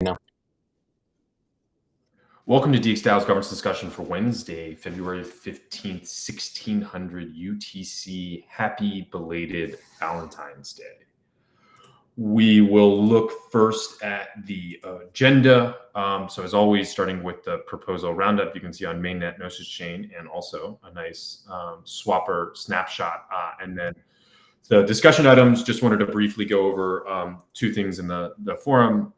No. Welcome to DXdao's governance discussion for Wednesday, February 15th, 1600 UTC. Happy belated Valentine's Day. We will look first at the agenda. So as always, starting with the proposal roundup, you can see on Mainnet Gnosis chain, and also a nice Swapr snapshot. And then the discussion items, just wanted to briefly go over two things in the forum.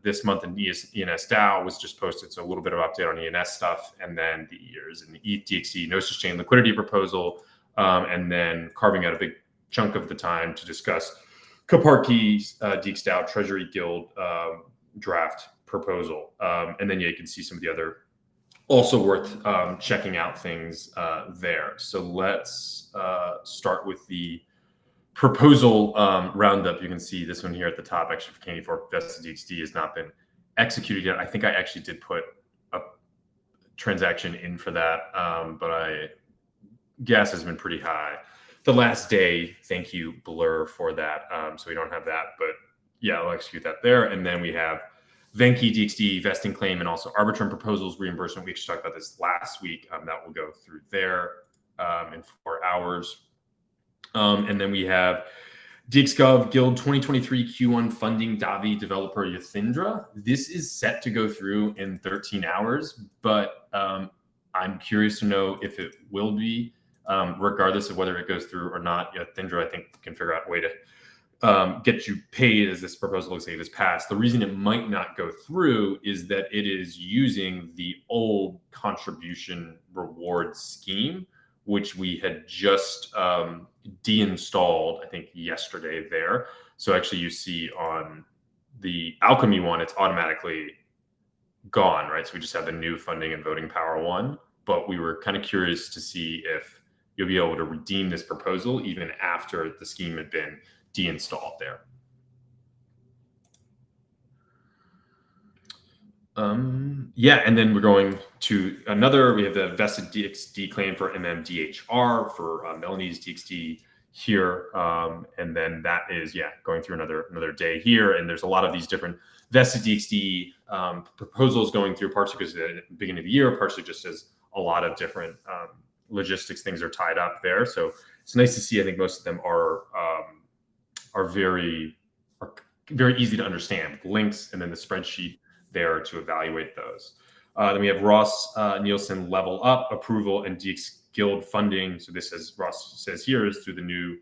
This month in ENS DAO was just posted, so a little bit of update on ENS stuff, and then the years in the ETH DXd Gnosis chain liquidity proposal, and then carving out a big chunk of the time to discuss Karpatkey's DXdao Treasury Guild draft proposal. And then you can see some of the other also worth checking out things there. So let's start with the proposal roundup. You can see this one here at the top, actually, for Candy Fork vested DXd has not been executed yet. I think I actually did put a transaction in for that, but gas has been pretty high the last day. Thank you, Blur, for that. So we don't have that, but yeah, I'll execute that there. And then we have Venki DXd vesting claim and also Arbitrum proposals reimbursement. We actually talked about this last week. That will go through there in 4 hours. And then we have DXgov Guild 2023 Q1 funding Davi developer Yathindra. This is set to go through in 13 hours, but I'm curious to know if it will be, regardless of whether it goes through or not. Yathindra, I think, can figure out a way to get you paid as this proposal looks like it is passed. The reason it might not go through is that it is using the old contribution reward scheme, which we had just deinstalled, I think, yesterday there. So actually you see on the Alchemy one, it's automatically gone, right? So we just have the new funding and voting power one, but we were kind of curious to see if you'll be able to redeem this proposal even after the scheme had been deinstalled there. Yeah, and then we're going to another, we have the vested DXd claim for MMDHR for Melanie's DXd here. And then that is, yeah, going through another day here. And there's a lot of these different vested DXd proposals going through, partially because at the beginning of the year, partially just as a lot of different logistics things are tied up there. So it's nice to see. I think most of them are very easy to understand, with links and then the spreadsheet there to evaluate those. Then we have Ross Nielsen level up approval and DX Guild funding. So this, as Ross says here, is through the new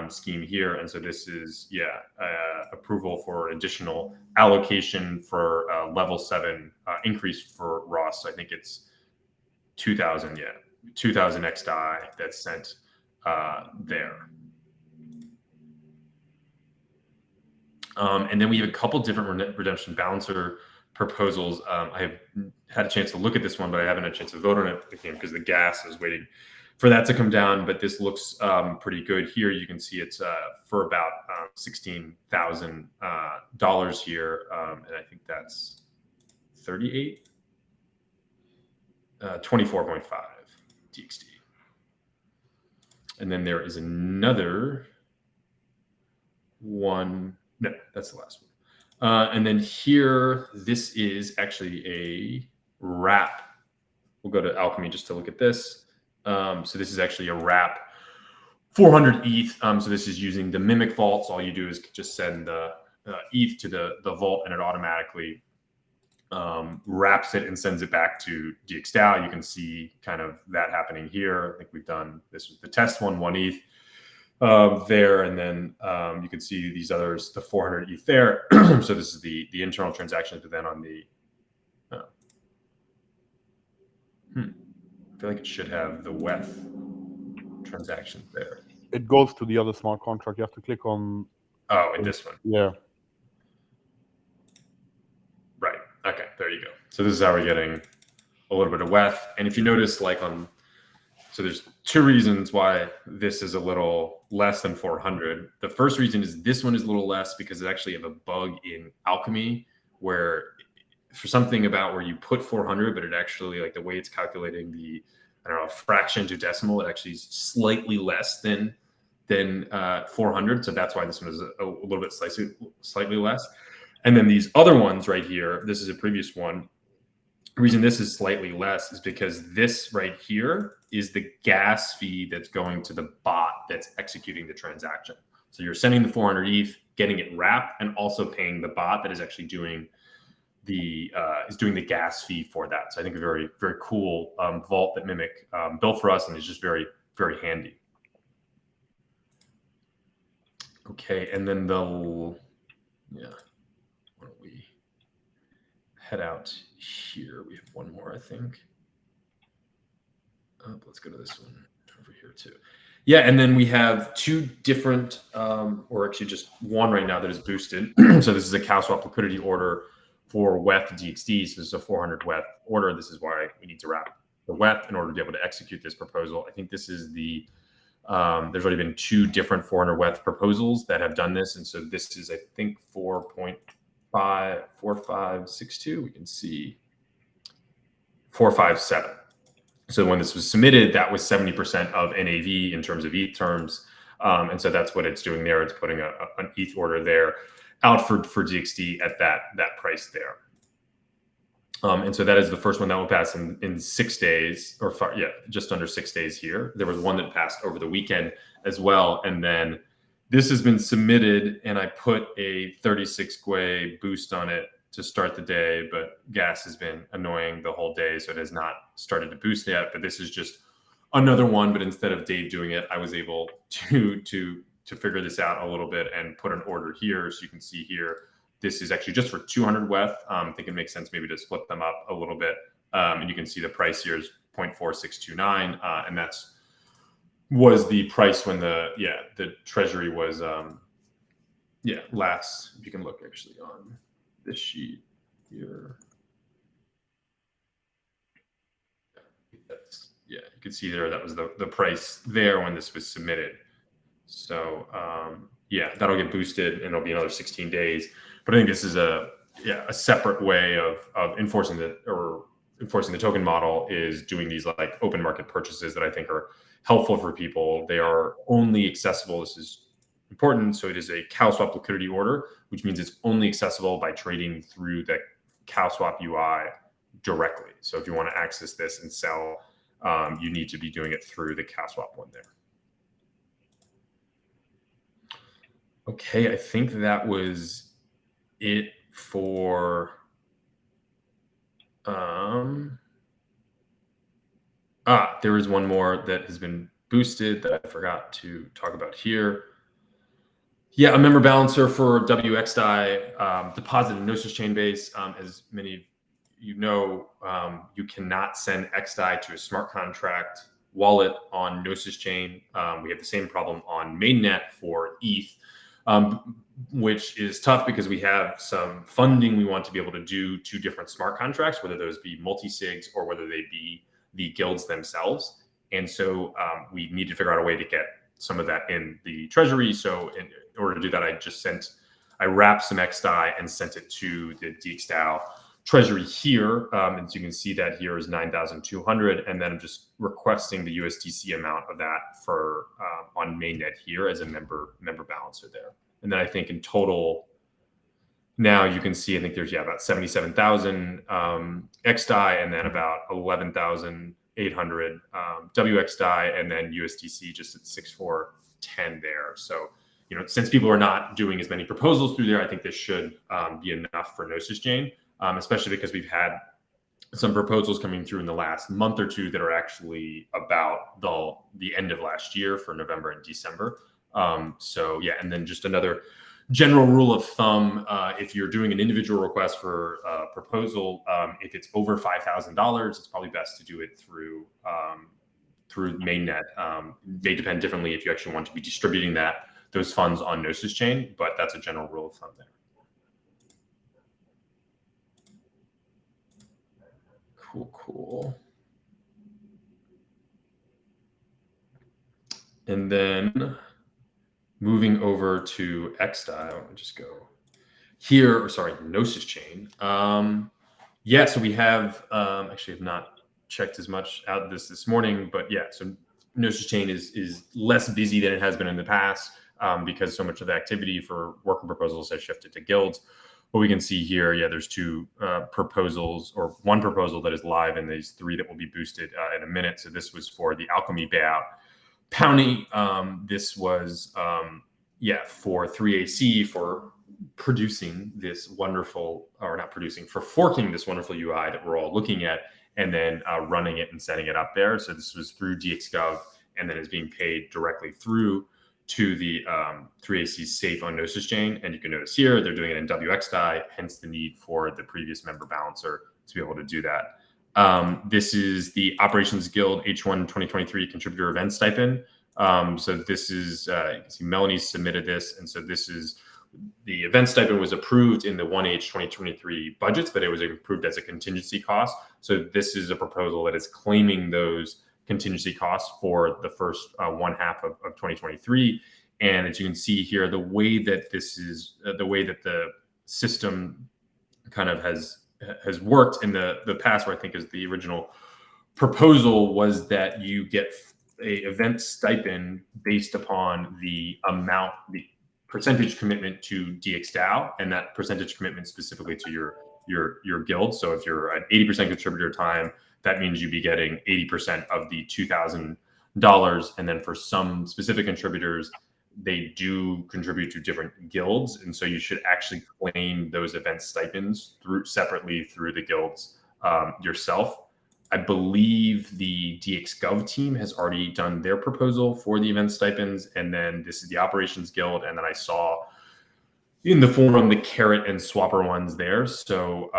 scheme here. And so this is, approval for additional allocation for level 7 increase for Ross. I think it's 2,000, 2,000 XDAI that's sent there. And then we have a couple different redemption balancer proposals. I have had a chance to look at this one, but I haven't had a chance to vote on it again because the gas is waiting for that to come down. But this looks pretty good here. You can see it's for about $16,000 here, and I think that's 24.5 DXd. And then there is another one. No, that's the last one. And then here, this is actually a wrap. We'll go to Alchemy just to look at this. So this is actually a wrap 400 ETH. So this is using the Mimic vault. So all you do is just send the ETH to the vault, and it automatically wraps it and sends it back to DXdao. You can see kind of that happening here. I think we've done, this was the test one, 1 ETH. There, and then you can see these others, the 400 ETH there. So this is the internal transactions, but then on the I feel like it should have the WETH transactions there. It goes to the other smart contract. You have to click on. Oh, in this one. Yeah. Right. Okay. There you go. So this is how we're getting a little bit of WETH. And if you notice, like so there's 2 reasons why this is a little less than 400. The first reason is this one is a little less because it actually have a bug in Alchemy where for something about where you put 400, but it actually, like the way it's calculating the, I don't know, fraction to decimal, it actually is slightly less than 400. So that's why this one is a little bit slightly less. And then these other ones right here, this is a previous one. The reason this is slightly less is because this right here is the gas fee that's going to the bot that's executing the transaction. So you're sending the 400 ETH, getting it wrapped, and also paying the bot that is actually doing the gas fee for that. So I think a very, very cool vault that Mimic built for us, and is just very, very handy. Okay, and then why don't we head out here? We have one more, I think. Let's go to this one over here too. Yeah, and then we have two different, or actually just one right now that is boosted. So this is a CowSwap liquidity order for WETH DXD. So this is a 400 WETH order. This is why we need to wrap the WETH in order to be able to execute this proposal. I think this is the there's already been two different 400 WETH proposals that have done this, and so this is, I think, 4.4562. We can see 457. So when this was submitted, that was 70% of NAV in terms of ETH terms. And so that's what it's doing there. It's putting an ETH order there out for DXD at that price there. And so that is the first one that will pass in 6 days, or just under 6 days here. There was one that passed over the weekend as well. And then this has been submitted, and I put a 36 GUI boost on it to start the day, but gas has been annoying the whole day, so it has not started to boost yet. But this is just another one, but instead of Dave doing it, I was able to figure this out a little bit and put an order here. So you can see here, this is actually just for 200 WETH. I think it makes sense maybe to split them up a little bit. And you can see the price here is 0.4629, and was the price when the Treasury was last. If you can look actually on this sheet here. You can see there that was the price there when this was submitted. So that'll get boosted, and it'll be another 16 days. But I think this is a separate way of enforcing the token model, is doing these like open market purchases that I think are helpful for people. They are only accessible. This is important. So it is a CowSwap liquidity order, which means it's only accessible by trading through the CowSwap UI directly. So if you want to access this and sell, you need to be doing it through the CowSwap one there. Okay, I think that was it for there is one more that has been boosted that I forgot to talk about here. Yeah, a member balancer for DXdao deposited in Gnosis chain base. As many of you know, you cannot send XDAI to a smart contract wallet on Gnosis chain. We have the same problem on Mainnet for ETH, which is tough because we have some funding we want to be able to do to different smart contracts, whether those be multi-sigs or whether they be the guilds themselves. And so we need to figure out a way to get some of that in the Treasury. So in order to do that, I wrapped some XDAI and sent it to the DXdao Treasury here. And so you can see that here is 9,200. And then I'm just requesting the USDC amount of that for on Mainnet here as a member balancer there. And then I think in total, now you can see, I think there's about 77,000 XDAI, and then about 11,800 WXDAI, and then USDC just at 6,410 there. So, since people are not doing as many proposals through there, I think this should be enough for Gnosis chain, especially because we've had some proposals coming through in the last month or two that are actually about the end of last year for November and December. So yeah, and then just another general rule of thumb, if you're doing an individual request for a proposal, if it's over $5,000, it's probably best to do it through Mainnet. They depend differently if you actually want to be distributing those funds on Gnosis chain, but that's a general rule of thumb there. Cool. And then moving over to XDAI, let me just go here, Gnosis chain. Yeah, so we have, actually have not checked as much out this morning, but yeah, so Gnosis chain is less busy than it has been in the past because so much of the activity for worker proposals has shifted to guilds. what we can see here, yeah, there's two proposals, or one proposal that is live, and there's three that will be boosted in a minute. So this was for the Alchemy bailout. Powney, this was, yeah, for 3AC, for producing this wonderful, or not producing, for forking this wonderful UI that we're all looking at, and then running it and setting it up there. So this was through DXgov, and then is being paid directly through to the 3AC safe on Gnosis chain. And you can notice here, they're doing it in DXdao, hence the need for the previous member balancer to be able to do that. This is the Operations Guild H1 2023 contributor event stipend. So this is, you can see Melanie submitted this. And so this is, the event stipend was approved in the 1H 2023 budgets, but it was approved as a contingency cost. So this is a proposal that is claiming those contingency costs for the first one half of 2023. And as you can see here, the way that this is, the way that the system kind of has worked in the past, where I think is the original proposal, was that you get a event stipend based upon the amount, the percentage commitment to DXdao, and that percentage commitment specifically to your guild. So if you're at 80% contributor time, that means you'd be getting 80% of the $2,000. And then for some specific contributors, they do contribute to different guilds, and so you should actually claim those event stipends separately through the guilds yourself. I believe the DXgov team has already done their proposal for the event stipends, and then this is the Operations Guild, and then I saw in the forum the Carrot and Swapr ones there. So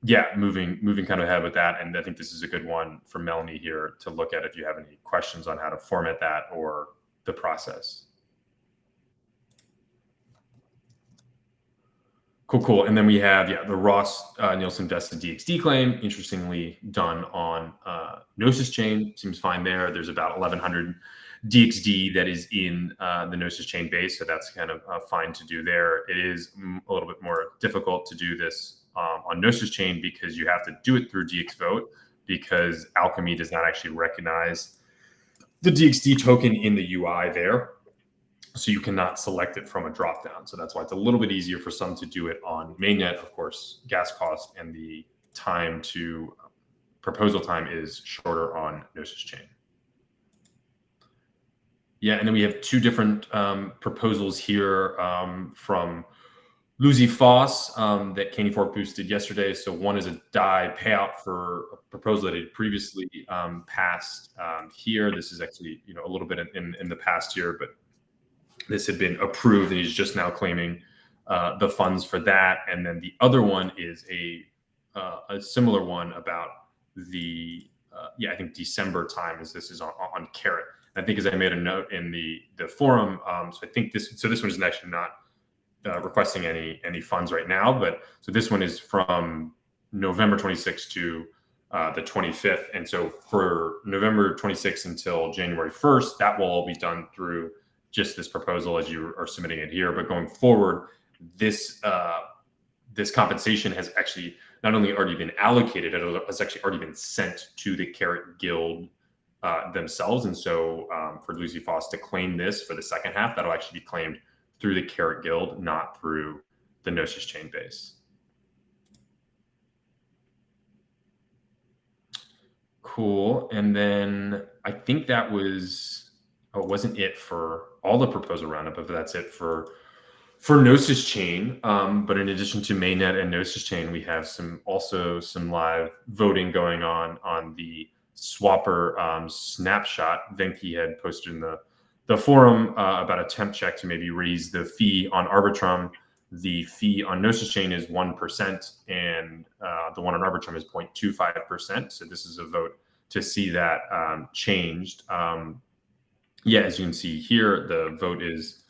yeah, moving kind of ahead with that, and I think this is a good one for Melanie here to look at if you have any questions on how to format that or the process. Cool. And then we have, yeah, the Ross Nielsen vested DXD claim, interestingly done on Gnosis chain. Seems fine there. There's about 1,100 DXD that is in the Gnosis chain base, so that's kind of fine to do there. It is a little bit more difficult to do this on Gnosis chain because you have to do it through DXvote, because Alchemy does not actually recognize the DXD token in the UI there. So you cannot select it from a dropdown. So that's why it's a little bit easier for some to do it on mainnet. Of course, gas cost and the time to proposal time is shorter on Gnosis chain. Yeah, and then we have two different proposals here from Lucy Foss that Candy Fork boosted yesterday. So one is a DAI payout for a proposal that had previously passed here. This is actually, you know, a little bit in the past year, but this had been approved, and he's just now claiming the funds for that. And then the other one is a similar one about the yeah, I think December time, as this is on Carrot. I think, as I made a note in the forum, so I think this one is actually not requesting any funds right now, but so this one is from November 26th to the 25th, and so for November 26th until January 1st, that will all be done through just this proposal as you are submitting it here. But going forward, this this compensation has actually not only already been allocated, it has actually already been sent to the Carrot Guild themselves. And so for Lucy Foss to claim this for the second half, that'll actually be claimed through the Carrot Guild, not through the Gnosis chain base. Cool. And then I think that was, oh, it wasn't it for all the proposal roundup, but that's it for Gnosis chain. But in addition to mainnet and Gnosis chain, we have also some live voting going on the Swapr snapshot. Venki had posted in the forum about a temp check to maybe raise the fee on Arbitrum. The fee on Gnosis chain is 1%, and the one on Arbitrum is 0.25%. So this is a vote to see that changed. Yeah, as you can see here, the vote is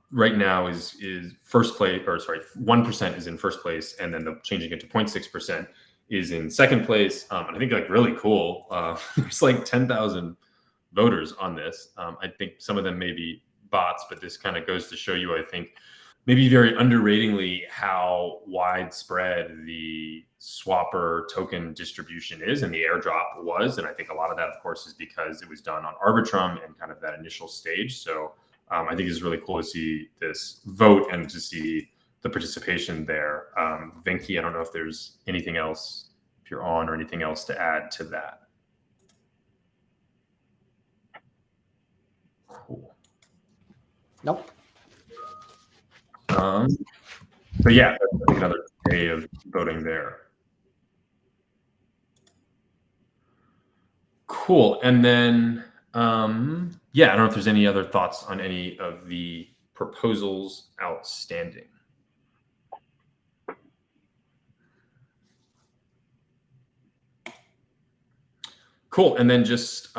right now is first place, or sorry, 1% is in first place, and then the changing it to 0.6% is in second place. And I think, like, really cool. There's like 10,000 voters on this. I think some of them may be bots, but this kind of goes to show you, I think, maybe very underratingly, how widespread the Swapr token distribution is, and the airdrop was. And I think a lot of that, of course, is because it was done on Arbitrum and kind of that initial stage. So I think it's really cool to see this vote and to see the participation there. Venki, I don't know if there's anything else, if you're on, or anything else to add to that. Cool. Nope. But yeah, that's another day of voting there. Cool. And then, yeah, I don't know if there's any other thoughts on any of the proposals outstanding. Cool. And then just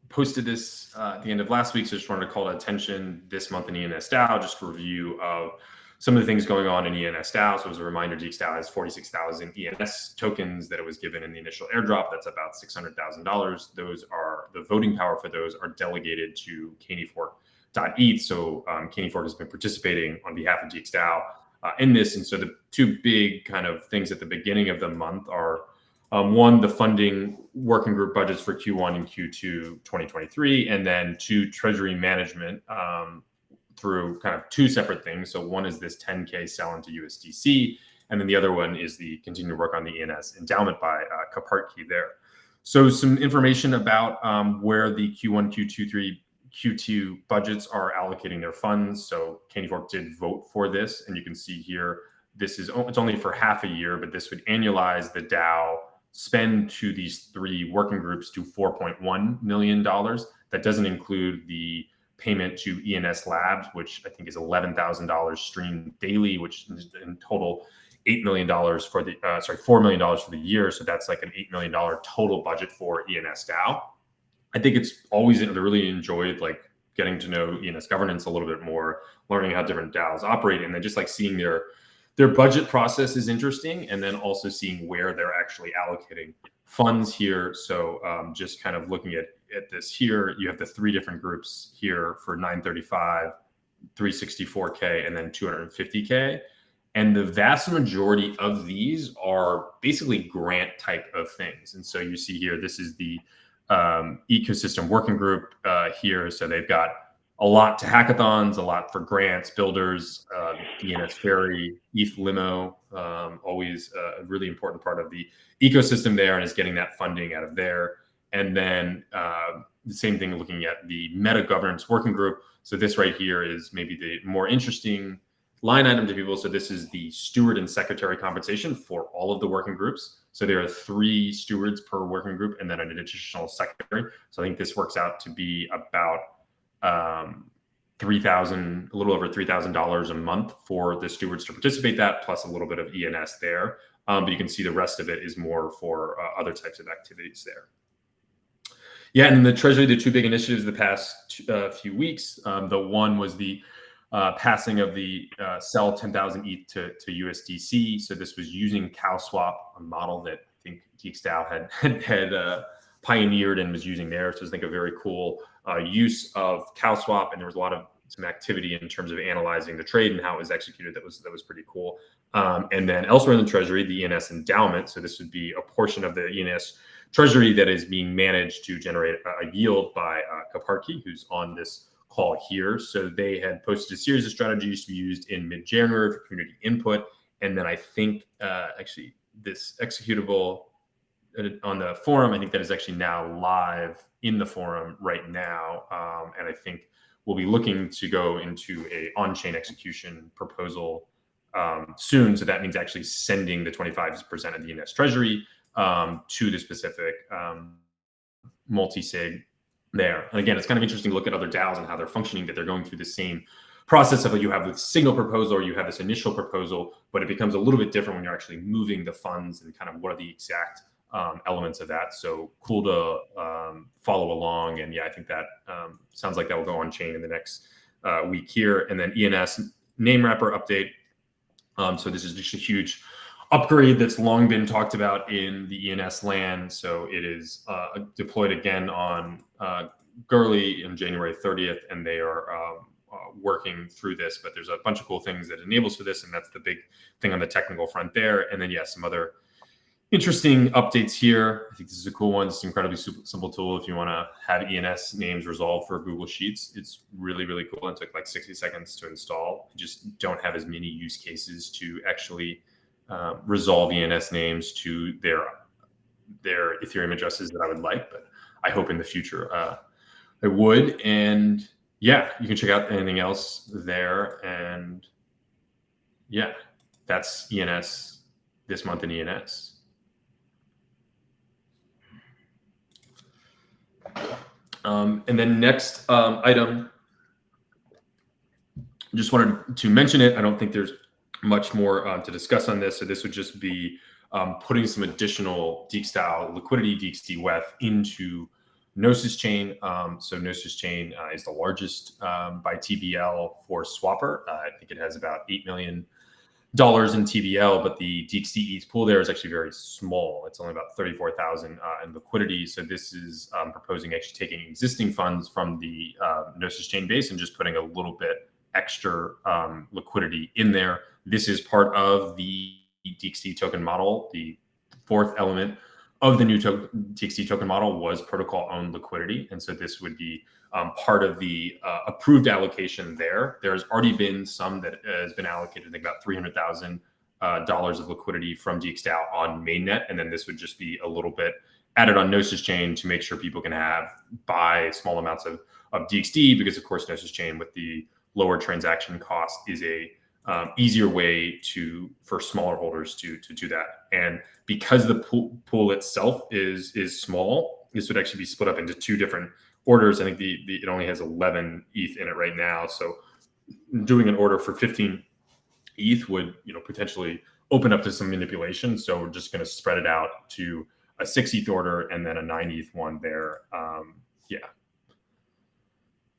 posted this at the end of last week, so just wanted to call to attention this month in ENS DAO, just a review of some of the things going on in ENS DAO. So as a reminder, DXdao has 46,000 ENS tokens that it was given in the initial airdrop. That's about $600,000. Those are, the voting power for those are delegated to caneyfork.eth. So Caneyfork has been participating on behalf of DXdao in this. And so the two big kind of things at the beginning of the month are one, the funding working group budgets for Q1 and Q2 2023, and then two, treasury management through kind of two separate things. So one is this 10K sell into USDC, and then the other one is the continued work on the ENS endowment by Karpatkey there. So some information about where the Q1, Q2, Q2 budgets are allocating their funds. So Caneyfork did vote for this, and you can see here, this is, it's only for half a year, but this would annualize the DAO spend to these three working groups to $4.1 million. That doesn't include the payment to ENS Labs, which I think is $11,000 streamed daily, which is in total $8 million for the, $4 million for the year. So that's like an $8 million total budget for ENS DAO. I think it's always, I really enjoyed like getting to know ENS governance a little bit more, learning how different DAOs operate, and then just like seeing their budget process is interesting, and then also seeing where they're actually allocating funds here. So just kind of looking at this here, you have the three different groups here for 935, 364K, and then 250K. And the vast majority of these are basically grant type of things. And so you see here, this is the ecosystem working group here. So they've got a lot to hackathons, a lot for grants, builders, ENS Ferry, ETH Limo, always a really important part of the ecosystem there, and is getting that funding out of there. And then the same thing looking at the meta governance working group. So this right here is maybe the more interesting line item to people. So this is the steward and secretary compensation for all of the working groups. So there are 3 stewards per working group and then an additional secretary. So I think this works out to be about $3,000, a little over $3,000 a month for the stewards to participate that, plus a little bit of ENS there. But you can see the rest of it is more for other types of activities there. Yeah, and in the Treasury, the two big initiatives the past few weeks, the one was the passing of the sell 10,000 ETH to USDC. So this was using CowSwap, a model that I think DXdao had pioneered and was using there. So I think a very cool use of CowSwap, and there was a lot of some activity in terms of analyzing the trade and how it was executed. That was pretty cool. And then elsewhere in the Treasury, the ENS endowment. So this would be a portion of the ENS Treasury that is being managed to generate a yield by Karpatkey, who's on this call here. So they had posted a series of strategies to be used in mid-January for community input. And then I think actually this executable on the forum, I think that is actually now live in the forum right now. And I think we'll be looking to go into a on-chain execution proposal soon. So that means actually sending the 25% of the ENS Treasury to the specific multi-sig there. And again, it's kind of interesting to look at other DAOs and how they're functioning, that they're going through the same process of what you have with signal proposal, or you have this initial proposal, but it becomes a little bit different when you're actually moving the funds and kind of what are the exact elements of that. So cool to follow along. And yeah, I think that sounds like that will go on chain in the next week here. And then ENS name wrapper update. So this is just a huge upgrade that's long been talked about in the ENS land. So it is deployed again on Gurley in January 30th, and they are working through this, but there's a bunch of cool things that enables for this, and that's the big thing on the technical front there. And then, yeah, some other interesting updates here. I think this is a cool one. It's an incredibly simple tool if you want to have ENS names resolved for Google Sheets. It's really, really cool. It took like 60 seconds to install. You just don't have as many use cases to actually resolve ENS names to their Ethereum addresses that I would like, but I hope in the future I would. And yeah, you can check out anything else there. And yeah, that's ENS this month in ENS. And then next item, just wanted to mention it. I don't think there's much more to discuss on this. So this would just be putting some additional DXdao liquidity, DXdWeth into Gnosis chain. So Gnosis chain is the largest by TVL for Swapr. I think it has about $8 million in TVL, but the DXd pool there is actually very small. It's only about 34,000 in liquidity. So this is proposing actually taking existing funds from the Gnosis chain base and just putting a little bit extra liquidity in there. This is part of the DXd token model. The fourth element of the new DXd token model was protocol owned liquidity. And so this would be part of the approved allocation there. There's already been some that has been allocated, I think about $300,000 of liquidity from DXdao on mainnet. And then this would just be a little bit added on Gnosis chain to make sure people can buy small amounts of DXd, because of course Gnosis chain with the lower transaction cost is a easier way for smaller holders to do that. And because the pool itself is small, this would actually be split up into two different orders. I think it only has 11 ETH in it right now. So doing an order for 15 ETH would potentially open up to some manipulation. So we're just going to spread it out to a 6 ETH order and then a 9 ETH one there. Yeah.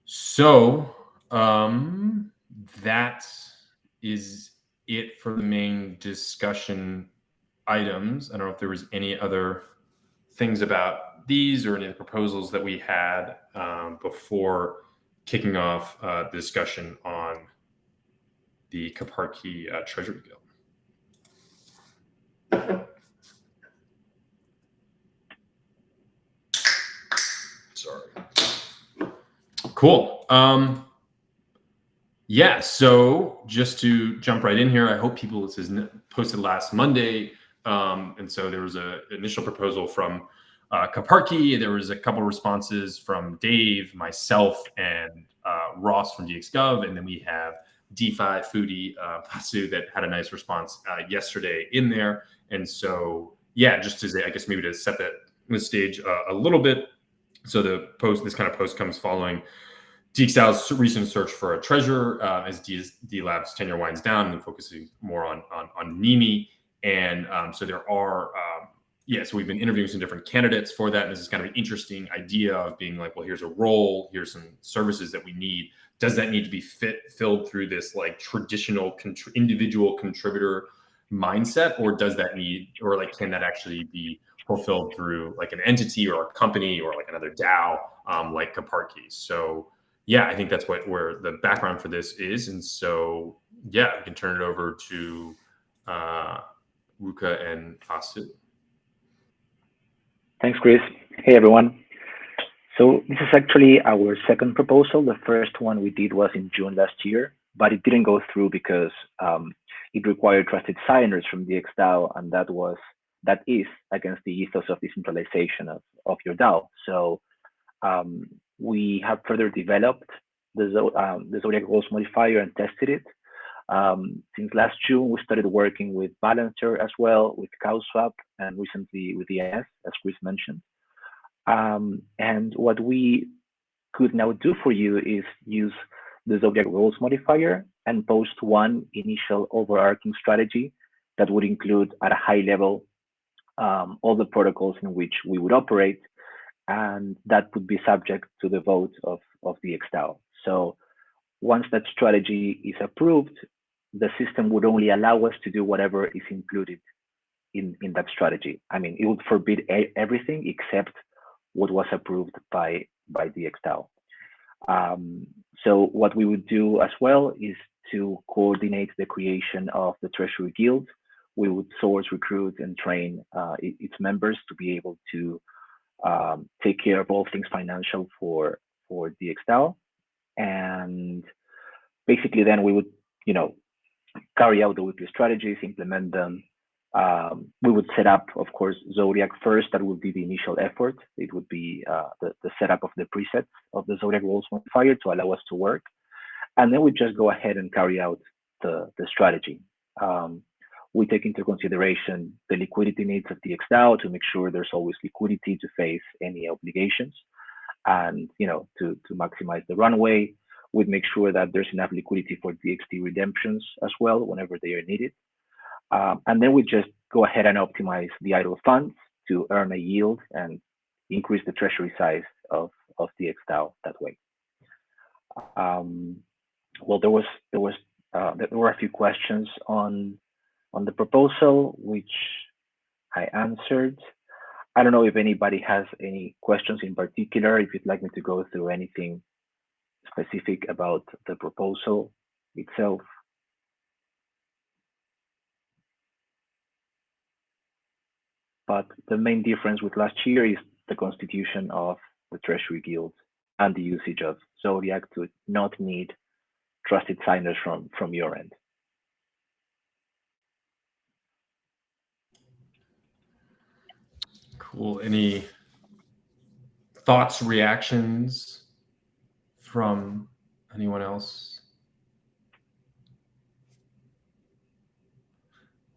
So that is it for the main discussion items. I don't know if there was any other things about these or any of the proposals that we had before kicking off the discussion on the Karpatkey Treasury Guild. Sorry. Cool. Yeah, so just to jump right in here, I hope people, this is posted last Monday. And so there was an initial proposal from Karpatkey. There was a couple of responses from Dave, myself, and Ross from DXgov. And then we have DeFi Foodie Pasu that had a nice response yesterday in there. And so, yeah, just as I guess maybe to set the stage a little bit. So this kind of post comes following DXdao's recent search for a treasurer as DLab's tenure winds down and focusing more on Nimi. And so there are, so we've been interviewing some different candidates for that. And this is kind of an interesting idea of being like, well, here's a role, here's some services that we need. Does that need to be filled through this like traditional individual contributor mindset, or does that can that actually be fulfilled through like an entity or a company or like another DAO like Karpatkey? So yeah, I think that's where the background for this is. And so, yeah, we can turn it over to Ruka and Fasu. Thanks, Chris. Hey, everyone. So this is actually our second proposal. The first one we did was in June last year, but it didn't go through because it required trusted signers from DXdao, and that is against the ethos of decentralization of your DAO. So we have further developed the Zodiac Goals modifier and tested it. Since last June, we started working with Balancer as well, with CowSwap, and recently with ENS, as Chris mentioned. And what we could now do for you is use the Zodiac Goals modifier and post one initial overarching strategy that would include at a high level all the protocols in which we would operate, and that would be subject to the vote of DXdao. So once that strategy is approved, the system would only allow us to do whatever is included in that strategy. I mean, it would forbid everything except what was approved by DXdao. So what we would do as well is to coordinate the creation of the Treasury Guild we would source, recruit, and train its members to be able to take care of all things financial for DXdao. And basically then we would, carry out the weekly strategies, implement them. We would set up, of course, Zodiac first. That would be the initial effort. It would be the setup of the presets of the Zodiac roles modifier to allow us to work. And then we just go ahead and carry out the strategy. We take into consideration the liquidity needs of DXdao to make sure there's always liquidity to face any obligations, and to maximize the runway. We'd make sure that there's enough liquidity for DXT redemptions as well whenever they are needed. And then we just go ahead and optimize the idle funds to earn a yield and increase the treasury size of DXdao that way. Well, there were a few questions on the proposal, which I answered. I don't know if anybody has any questions in particular, if you'd like me to go through anything specific about the proposal itself. But the main difference with last year is the constitution of the Treasury Guild and the usage of Zodiac to not need trusted signers from your end. Cool. Any thoughts, reactions from anyone else?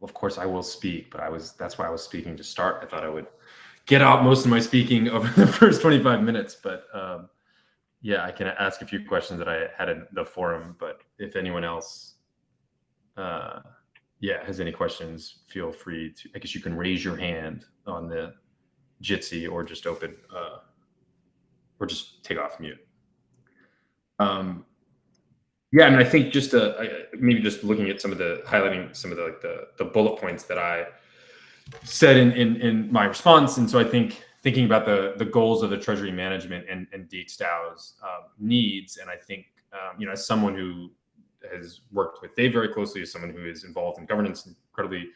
Well, of course I will speak, but that's why I was speaking to start. I thought I would get out most of my speaking over the first 25 minutes, but yeah, I can ask a few questions that I had in the forum, but if anyone else has any questions, feel free to, I guess you can raise your hand on the Jitsi or just open or just take off mute. Yeah, I mean, I think just maybe just looking at highlighting some of the bullet points that I said in my response. And so I think thinking about the goals of the treasury management and DXdao's needs, and I think as someone who has worked with Dave very closely, as someone who is involved in governance incredibly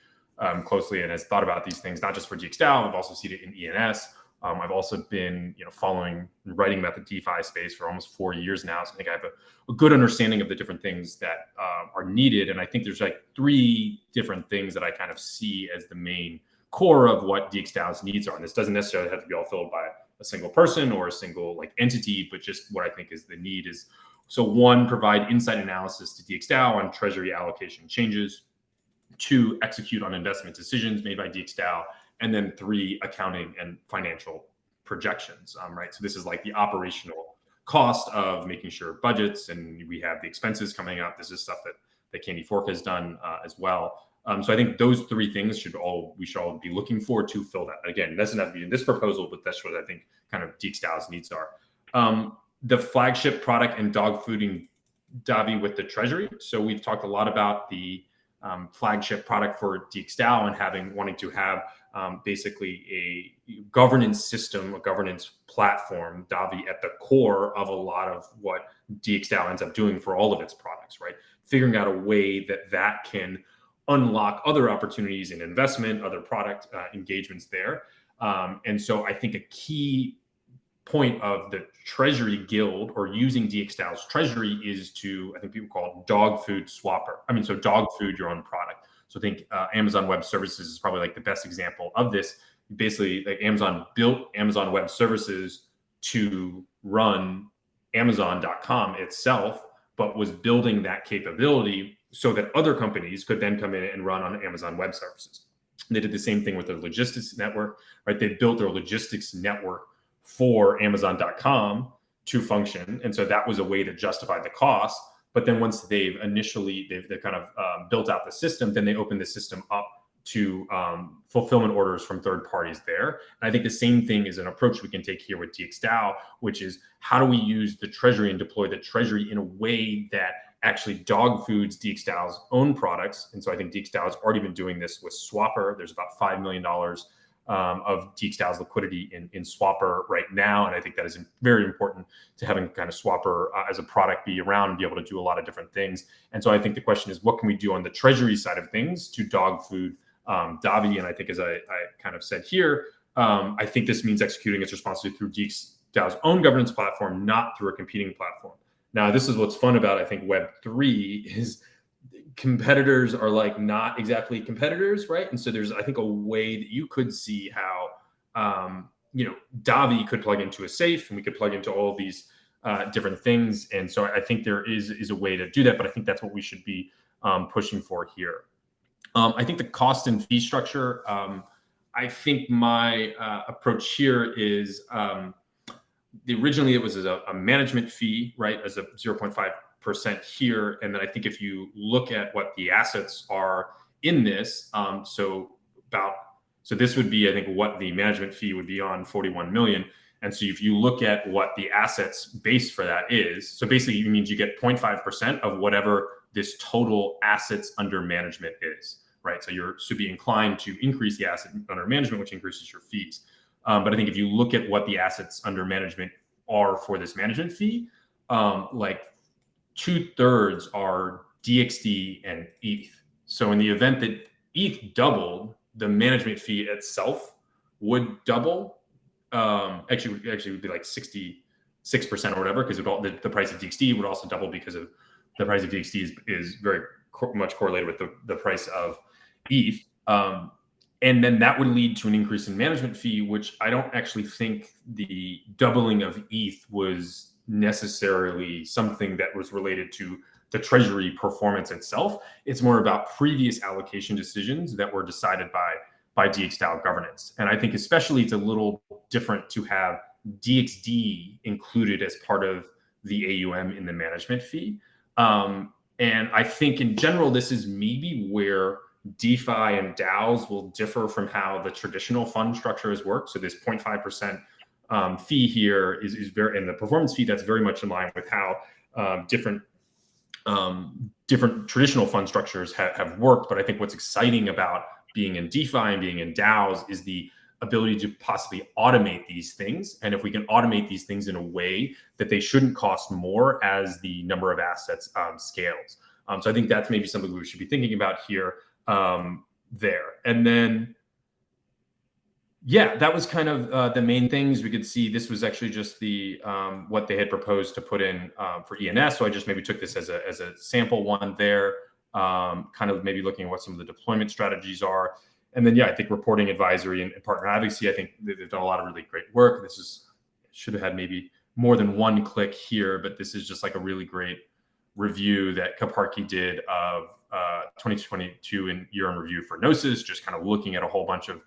closely and has thought about these things, not just for DXdao, I've also seen it in ENS. I've also been following and writing about the DeFi space for almost 4 years now. So I think I have a good understanding of the different things that are needed. And I think there's like 3 different things that I kind of see as the main core of what DXdao's needs are. And this doesn't necessarily have to be all filled by a single person or a single entity, but just what I think is the need is, so 1, provide insight analysis to DXdao on treasury allocation changes. 2, execute on investment decisions made by DXdao. And then 3, accounting and financial projections, right? So this is like the operational cost of making sure budgets, and we have the expenses coming up. This is stuff that Candy Fork has done as well. So I think those 3 things we should all be looking for to fill that. Again, it doesn't have to be in this proposal, but that's what I think kind of DXdao's needs are. The flagship product and dog fooding Davi with the Treasury. So we've talked a lot about the flagship product for DXdao and wanting to have basically a governance system, a governance platform, Davi, at the core of a lot of what DXdao ends up doing for all of its products, right? Figuring out a way that can unlock other opportunities in investment, other product engagements there. And so I think a key point of the Treasury Guild or using DXdao's Treasury is to, I think people call it dog food swapper. I mean, so dog food your own product. So I think Amazon Web Services is probably like the best example of this. Basically, like Amazon built Amazon Web Services to run Amazon.com itself, but was building that capability so that other companies could then come in and run on Amazon Web Services. And they did the same thing with their logistics network, right? They built their logistics network for Amazon.com to function. And so that was a way to justify the cost. But then once they've kind of built out the system, then they open the system up to fulfillment orders from third parties there. And I think the same thing is an approach we can take here with DXdao, which is how do we use the Treasury and deploy the Treasury in a way that actually dog foods DXdao's own products. And so I think DXdao has already been doing this with Swapr. There's about $5 million of DXdao's liquidity in Swapr right now. And I think that is very important to having kind of Swapr as a product be around and be able to do a lot of different things. And so I think the question is, what can we do on the Treasury side of things to dog food Davi. And I think, as I kind of said here, I think this means executing its responsibility through DXdao's own governance platform, not through a competing platform. Now, this is what's fun about, I think, Web3 is competitors are like not exactly competitors, right? And so there's, I think, a way that you could see how, Davi could plug into a safe, and we could plug into all of these different things. And so I think there is a way to do that, but I think that's what we should be pushing for here. I think the cost and fee structure, I think my approach here is originally it was as a management fee, right, as a 0.5% here. And then I think if you look at what the assets are in this, so this would be, I think, what the management fee would be on 41 million. And so if you look at what the assets base for that is, so basically it means you get 0.5% of whatever this total assets under management is, right? So you should be inclined to increase the asset under management, which increases your fees. But I think if you look at what the assets under management are for this management fee, like 2/3 are DXD and ETH. So in the event that ETH doubled, the management fee itself would double. Actually would be like 66% or whatever, because the price of DXD would also double, because of the price of DXD is very much correlated with the price of ETH. And then that would lead to an increase in management fee, which I don't actually think the doubling of ETH was necessarily something that was related to the Treasury performance itself. It's more about previous allocation decisions that were decided by DXdao governance. And I think especially it's a little different to have DXD included as part of the AUM in the management fee. And I think in general, this is maybe where DeFi and DAOs will differ from how the traditional fund structure has worked. So this 0.5% fee here is very, and the performance fee, that's very much in line with how different traditional fund structures have worked. But I think what's exciting about being in DeFi and being in DAOs is the ability to possibly automate these things. And if we can automate these things in a way that they shouldn't cost more as the number of assets scales. So I think that's maybe something we should be thinking about here. There. And then, yeah, that was kind of the main things we could see. This was actually just the what they had proposed to put in for ENS. So I just maybe took this as a sample one there, kind of maybe looking at what some of the deployment strategies are. And then, yeah, I think reporting advisory and partner advocacy, I think they've done a lot of really great work. This should have had maybe more than one click here, but this is just like a really great review that Karpatkey did of 2022 in year in review for Gnosis, just kind of looking at a whole bunch of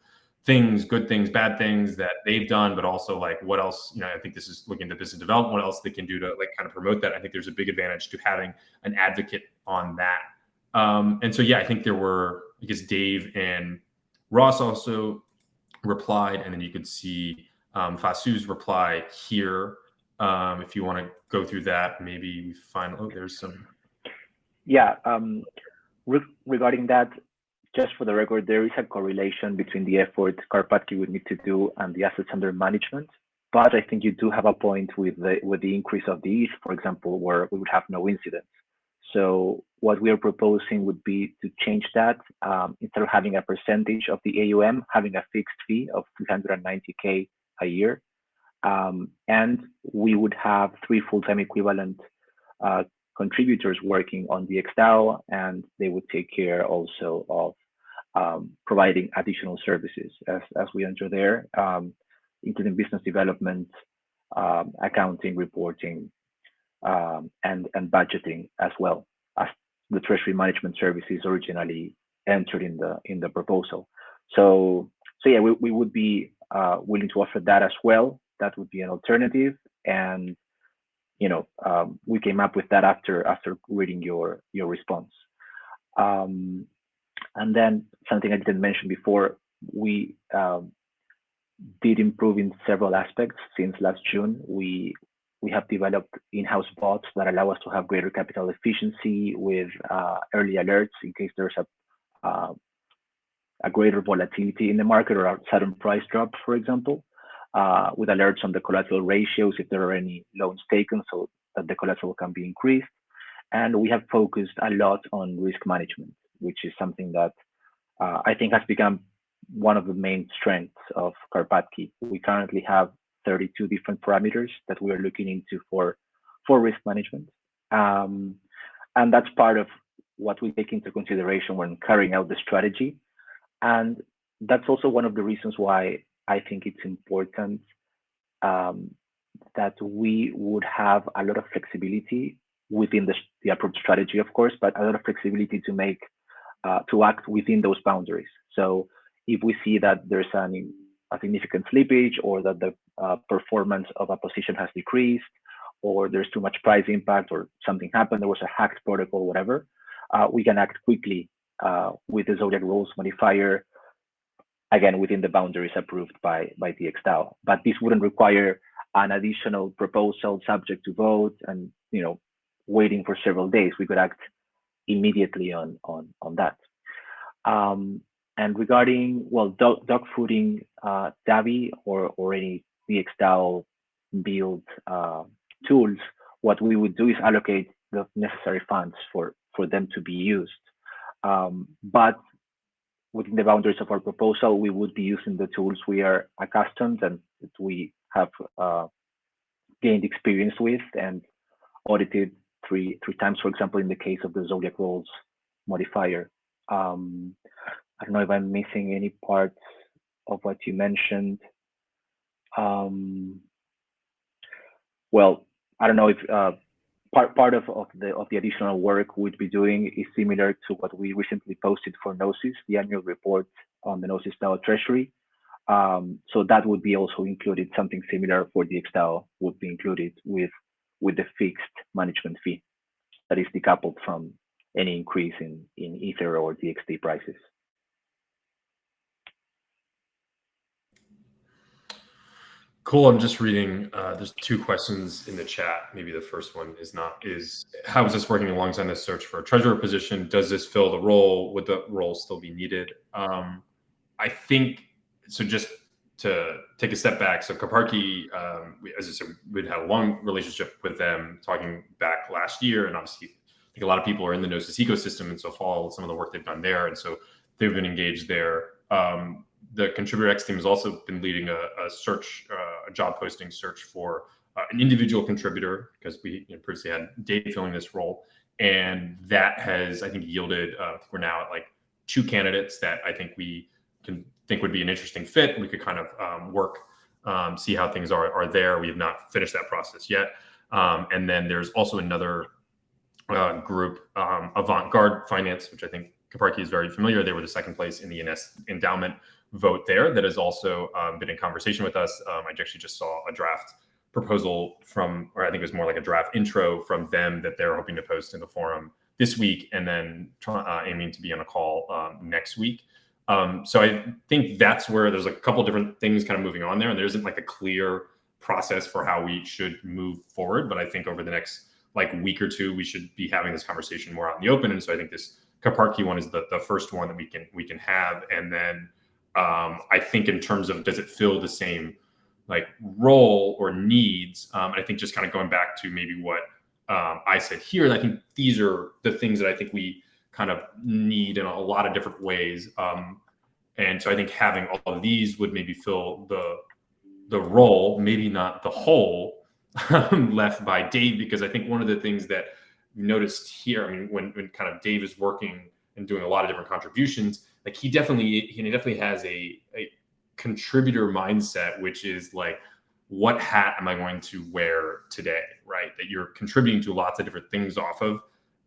things, good things, bad things that they've done, but also like what else, I think this is looking into business development, what else they can do to like kind of promote that. I think there's a big advantage to having an advocate on that. And so, yeah, I think there were, I guess Dave and Ross also replied, and then you could see Fasu's reply here. If you want to go through that, maybe we find, there's some. Yeah, regarding that, just for the record, there is a correlation between the effort Karpatkey would need to do and the assets under management. But I think you do have a point with the increase of the ETH, for example, where we would have no incidents. So what we are proposing would be to change that, instead of having a percentage of the AUM, having a fixed fee of 390K a year. And we would have 3 full-time equivalent contributors working on DXdao, and they would take care also of providing additional services as we enter there, including business development, accounting, reporting, and budgeting, as well as the treasury management services originally entered in the proposal. So yeah, we would be willing to offer that as well. That would be an alternative, and we came up with that after reading your response. And then something I didn't mention before, we did improve in several aspects since last June. We have developed in-house bots that allow us to have greater capital efficiency with early alerts in case there's a greater volatility in the market or a sudden price drop, for example, with alerts on the collateral ratios if there are any loans taken, so that the collateral can be increased. And we have focused a lot on risk management, which is something that I think has become one of the main strengths of Karpatkey. We currently have 32 different parameters that we are looking into for risk management. And that's part of what we take into consideration when carrying out the strategy. And that's also one of the reasons why I think it's important that we would have a lot of flexibility within the approved strategy, of course, but a lot of flexibility to make to act within those boundaries. So if we see that there's a significant slippage, or that the performance of a position has decreased, or there's too much price impact, or something happened, there was a hacked protocol, whatever, we can act quickly with the Zodiac rules modifier, again, within the boundaries approved by DXdao. But this wouldn't require an additional proposal subject to vote and waiting for several days. We could act immediately on that. And regarding, well, dogfooding Davi or any DXdao build tools, what we would do is allocate the necessary funds for them to be used. But within the boundaries of our proposal, we would be using the tools we are accustomed and that we have gained experience with and audited three times, for example, in the case of the Zodiac rules modifier. I don't know if I'm missing any parts of what you mentioned. Well, I don't know if part of the additional work we'd be doing is similar to what we recently posted for Gnosis, the annual report on the Gnosis DAO Treasury. So that would be also included. Something similar for DXdao would be included with the fixed management fee that is decoupled from any increase in Ether or DXD prices. Cool. I'm just reading. There's two questions in the chat. Maybe the first one is how is this working alongside the search for a treasurer position? Does this fill the role? Would the role still be needed? I think so. Just to take a step back, so Karpatkey, as I said, we'd had a long relationship with them, talking back last year, and obviously, I think a lot of people are in the Gnosis ecosystem, and so follow some of the work they've done there, and so they've been engaged there. The Contributor X team has also been leading a search, a job posting search for an individual contributor, because we previously had Dave filling this role, and that has, I think, yielded. We're now at like 2 candidates that I think we can think would be an interesting fit. We could kind of work, see how things are there. We have not finished that process yet, and then there's also another group, Avant-Garde Finance, which I think Karpatkey is very familiar. They were the second place in the ENS endowment vote there. That has also been in conversation with us. I actually just saw a draft proposal from, or I think it was more like a draft intro from them that they're hoping to post in the forum this week, and then aiming to be on a call next week. So I think that's where there's a couple different things kind of moving on there, and there isn't like a clear process for how we should move forward. But I think over the next like week or two, we should be having this conversation more out in the open. And so I think this Karpatkey one is the first one that we can have. And then I think in terms of, does it fill the same like role or needs? I think just kind of going back to maybe what I said here, I think these are the things that I think we kind of need in a lot of different ways. And so I think having all of these would maybe fill the role, maybe not the whole left by Dave, because I think one of the things that we noticed here, I mean, when kind of Dave is working and doing a lot of different contributions, like he definitely has a contributor mindset, which is like, what hat am I going to wear today, right? That you're contributing to lots of different things off of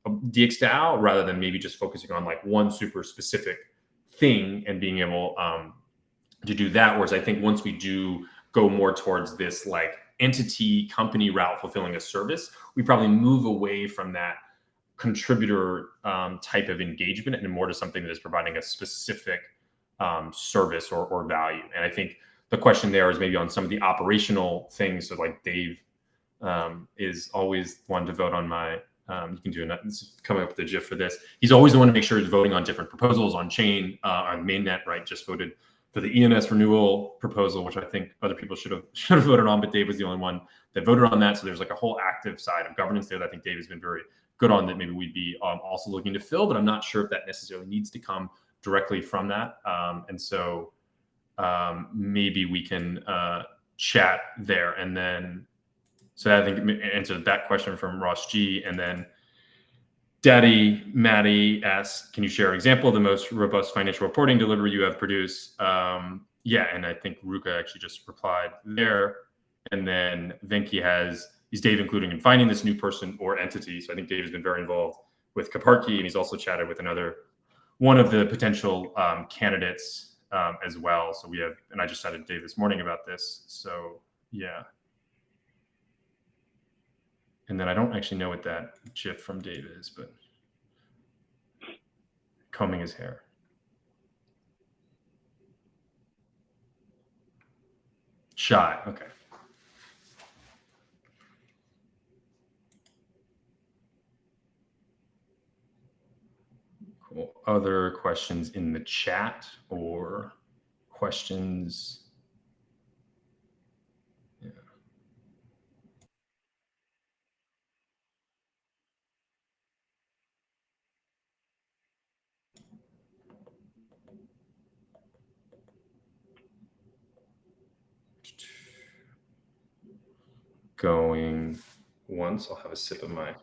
DXdao, rather than maybe just focusing on like one super specific thing and being able to do that. Whereas I think once we do go more towards this like entity company route fulfilling a service, we probably move away from that contributor type of engagement and more to something that is providing a specific service or value. And I think the question there is maybe on some of the operational things. So like Dave is always one to vote on my, you can do coming up with the GIF for this. He's always the one to make sure he's voting on different proposals on chain, on mainnet, right? Just voted for the ENS renewal proposal, which I think other people should have voted on, but Dave was the only one that voted on that. So there's like a whole active side of governance there that I think Dave has been very good on, that maybe we'd be also looking to fill, but I'm not sure if that necessarily needs to come directly from that. And so maybe we can chat there. And then, so I think answered that question from Ross G. And then Daddy Maddie asks, can you share an example of the most robust financial reporting delivery you have produced? Yeah, and I think Ruka actually just replied there. And then Venki has, is Dave including in finding this new person or entity? So I think Dave has been very involved with Karpatkey, and he's also chatted with one of the potential candidates as well. So we have, and I just chatted to Dave this morning about this. So yeah. And then I don't actually know what that GIF from Dave is, but combing his hair. Shy, okay. Cool. Other questions in the chat or questions? Yeah. Going once, I'll have a sip of my.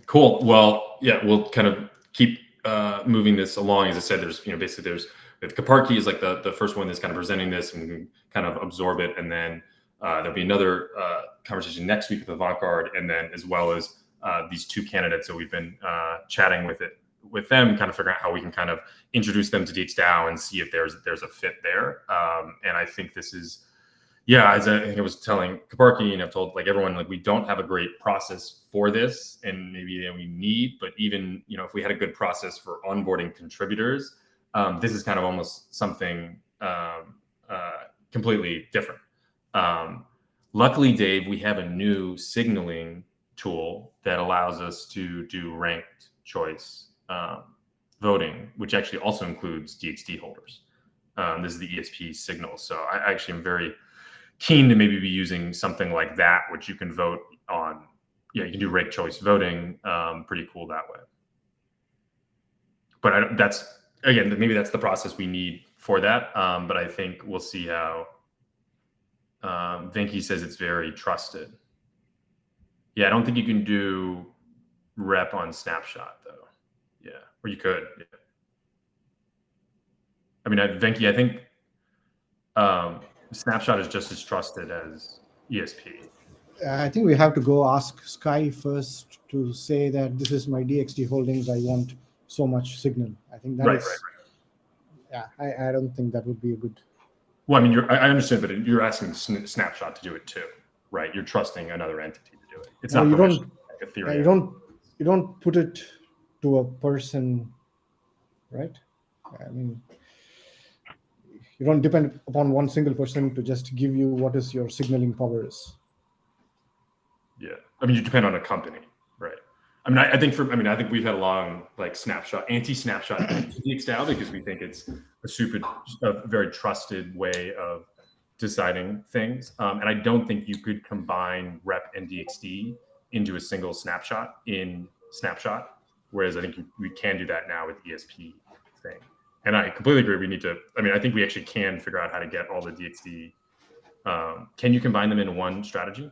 Cool. Well, yeah, we'll kind of keep moving this along. As I said, there's, basically there's Karpatkey is like the first one that's kind of presenting this and kind of absorb it. And then there'll be another conversation next week with Avant-Garde, and then as well as these two candidates. So we've been chatting with them, kind of figuring out how we can kind of introduce them to DXdao and see if there's a fit there. And I think this is, yeah, as I think I was telling Karpatkey, and I've told like everyone, like we don't have a great process for this, and maybe we need, but even, if we had a good process for onboarding contributors, this is kind of almost something completely different. Luckily, Dave, we have a new signaling tool that allows us to do ranked choice voting, which actually also includes DXD holders. This is the ESP signal. So I actually am very keen to maybe be using something like that, which you can vote on. Yeah, you can do ranked choice voting. Pretty cool that way. But that's, again, maybe that's the process we need for that. But I think we'll see how Venki says it's very trusted. Yeah, I don't think you can do rep on snapshot though. Yeah, or you could. Yeah. I mean, Venki, I think snapshot is just as trusted as ESP. I think we have to go ask Sky first to say that this is my DXD holdings. I want so much signal. I think that is. Right. Yeah, I don't think that would be a good. Well, I mean, I understand, but you're asking snapshot to do it too, right? You're trusting another entity to do it. It's not you don't. Like Ethereum. Yeah, you don't put it to a person, right? I mean, you don't depend upon one single person to just give you what is your signaling power is. Yeah, I mean, you depend on a company, right? I mean, I think we've had a long anti-snapshot DXdao because we think it's a very trusted way of deciding things. And I don't think you could combine rep and DXD into a single snapshot in snapshot, whereas I think we can do that now with ESP thing. And I completely agree. We need to. I mean, I think we actually can figure out how to get all the DXD. Can you combine them into one strategy?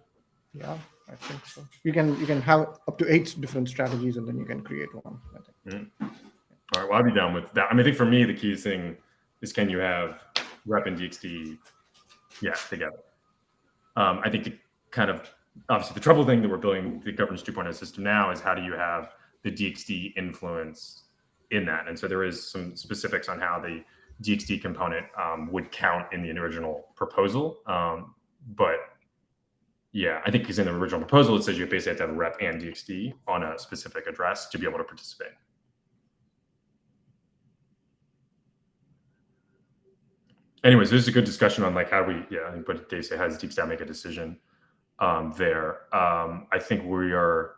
Yeah, I think so. You can have up to 8 different strategies, and then you can create one. I think. Mm-hmm. All right. Well, I'll be down with that. I mean, I think for me, the key thing is, can you have rep and DXD, together? I think the kind of obviously the trouble thing that we're building the governance 2.0 system now is how do you have the DXD influence in that? And so there is some specifics on how the DXD component would count in the original proposal. But yeah, I think because in the original proposal, it says you basically have to have rep and DXD on a specific address to be able to participate. Anyways, this is a good discussion on like how do we, I think what Dave said, how does DXdao make a decision there? I think we are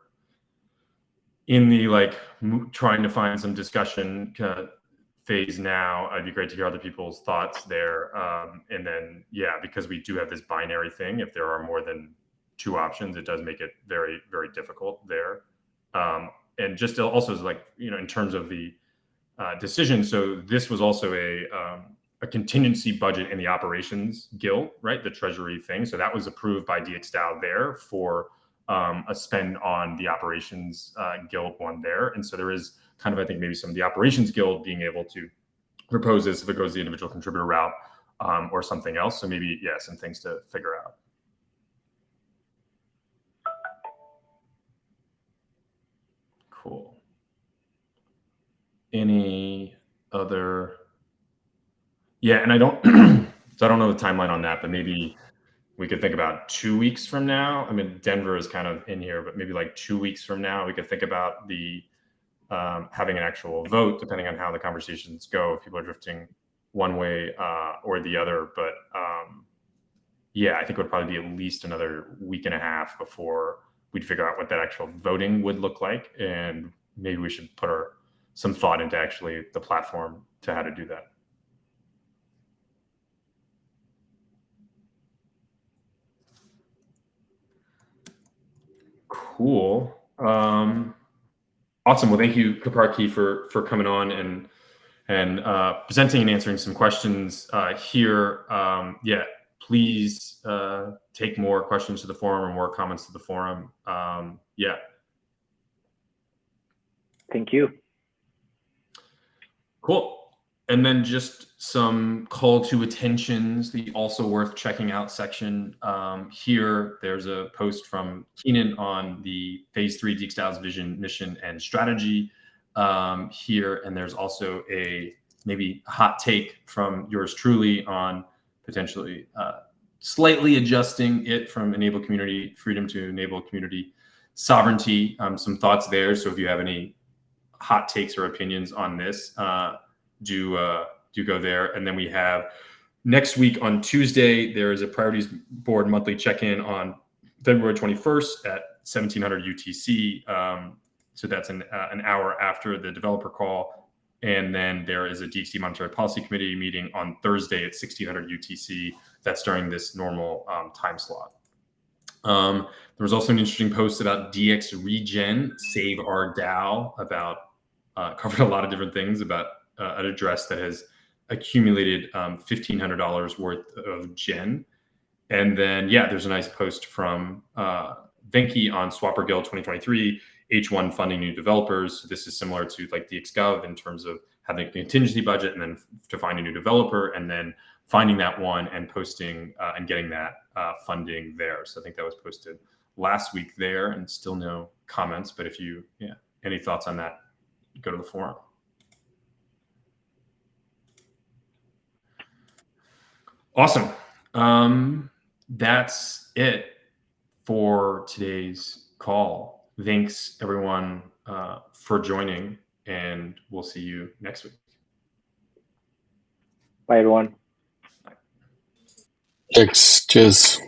in the trying to find some discussion phase now. It'd be great to hear other people's thoughts there. And then, because we do have this binary thing, if there are more than two options, it does make it very, very difficult there. And just also is like, in terms of the decision. So this was also a contingency budget in the operations guild, right? The Treasury thing. So that was approved by DXdao there for a spend on the operations guild one there. And so there is kind of, I think, maybe some of the operations guild being able to propose this if it goes the individual contributor route or something else. So maybe, yeah, some things to figure out. Cool. Any other? Yeah, and I don't, so I don't know the timeline on that, but maybe we could think about 2 weeks from now. I mean, Denver is kind of in here, but maybe like 2 weeks from now, we could think about the having an actual vote, depending on how the conversations go, if people are drifting one way or the other. But yeah, I think it would probably be at least another week and a half before we'd figure out what that actual voting would look like. And maybe we should put some thought into actually the platform to how to do that. Cool. Awesome. Well, thank you, Karpatkey, for coming on and presenting and answering some questions here. Yeah, please take more questions to the forum or more comments to the forum. Yeah. Thank you. Cool. And then just some call to attentions, the also worth checking out section here. There's a post from Keenan on the phase 3 DXdao's vision, mission, and strategy here. And there's also a maybe hot take from yours truly on potentially slightly adjusting it from enable community freedom to enable community sovereignty. Some thoughts there. So if you have any hot takes or opinions on this, do go there. And then we have next week on Tuesday, there is a priorities board monthly check-in on February 21st at 1700 UTC. So that's an hour after the developer call. And then there is a DXD Monetary Policy Committee meeting on Thursday at 1600 UTC. That's during this normal time slot. There was also an interesting post about DX Regen, Save Our DAO, about covered a lot of different things about an address that has accumulated $1,500 worth of gen. And then, yeah, there's a nice post from Venki on Swapr Guild 2023, H1 funding new developers. So this is similar to like DXgov in terms of having a contingency budget and then to find a new developer and then finding that one and posting and getting that funding there. So I think that was posted last week there and still no comments. But if you, yeah, any thoughts on that, go to the forum. Awesome. That's it for today's call. Thanks, everyone, for joining, and we'll see you next week. Bye, everyone. Thanks. Cheers.